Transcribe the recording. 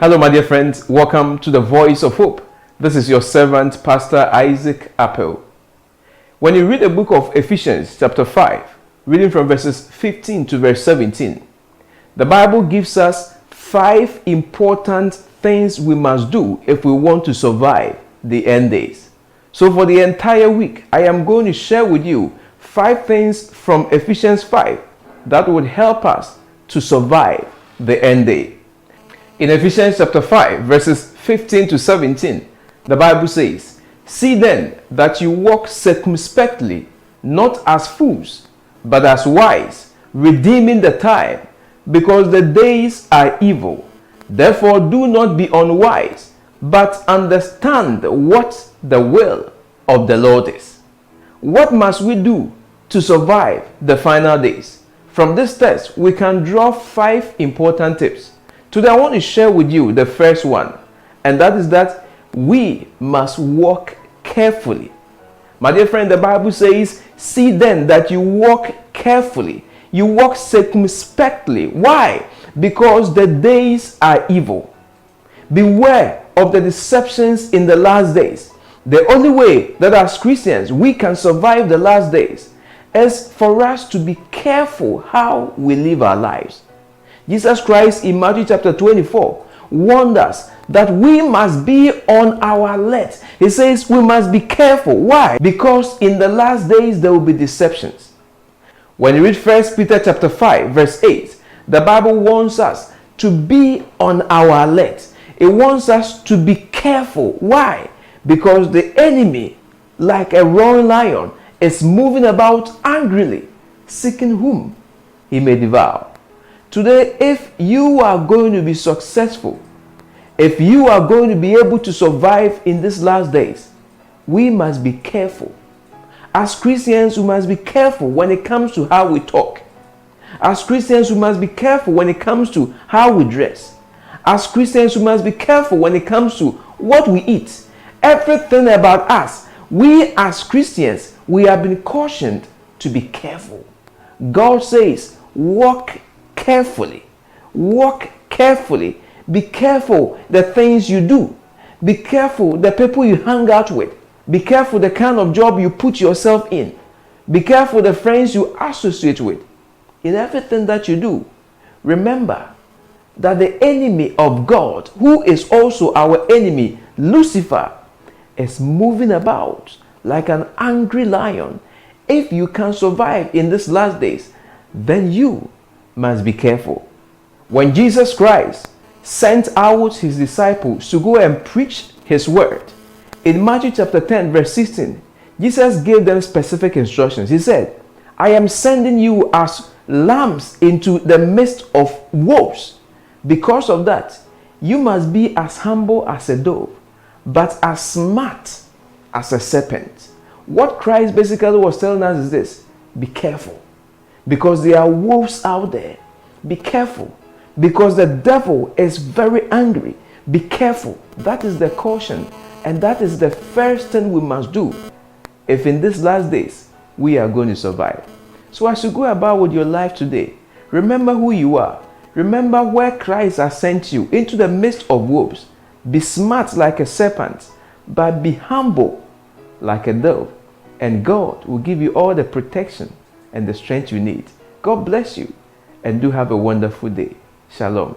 Hello, my dear friends. Welcome to the Voice of Hope. This is your servant, Pastor Isaac Appel. When you read the book of Ephesians, chapter 5, reading from verses 15 to verse 17, the Bible gives us 5 important things we must do if we want to survive the end days. So for the entire week, I am going to share with you 5 things from Ephesians 5 that would help us to survive the end day. In Ephesians chapter 5, verses 15 to 17, the Bible says, "See then that you walk circumspectly, not as fools, but as wise, redeeming the time, because the days are evil. Therefore do not be unwise, but understand what the will of the Lord is." What must we do to survive the final days? From this text, we can draw 5 important tips. Today, I want to share with you the first one, and that is that we must walk carefully. My dear friend, the Bible says, "See then that you walk carefully." You walk circumspectly. Why? Because the days are evil. Beware of the deceptions in the last days. The only way that as Christians we can survive the last days is for us to be careful how we live our lives. Jesus Christ in Matthew chapter 24 warned us that we must be on our alert. He says we must be careful. Why? Because in the last days there will be deceptions. When you read 1 Peter chapter 5 verse 8, the Bible warns us to be on our alert. It wants us to be careful. Why? Because the enemy, like a roaring lion, is moving about angrily, seeking whom he may devour. Today, if you are going to be successful, if you are going to be able to survive in these last days, we must be careful. As Christians, we must be careful when it comes to how we talk. As Christians, we must be careful when it comes to how we dress. As Christians, we must be careful when it comes to what we eat. Everything about us, we as Christians, we have been cautioned to be careful. God says, walk carefully. Walk carefully. Be careful the things you do. Be careful the people you hang out with. Be careful the kind of job you put yourself in. Be careful the friends you associate with. In everything that you do, remember that the enemy of God, who is also our enemy, Lucifer, is moving about like an angry lion. If you can survive in these last days, then you must be careful. When Jesus Christ sent out his disciples to go and preach his word, in Matthew chapter 10 verse 16, Jesus gave them specific instructions. He said, "I am sending you as lambs into the midst of wolves. Because of that, you must be as humble as a dove, but as smart as a serpent." What Christ basically was telling us is this: be careful. Because there are wolves out there. Be careful. Because the devil is very angry. Be careful. That is the caution. And that is the first thing we must do if in these last days we are going to survive. So as you go about with your life today, remember who you are. Remember where Christ has sent you, into the midst of wolves. Be smart like a serpent, but be humble like a dove. And God will give you all the protection and the strength you need. God bless you, and do have a wonderful day. Shalom.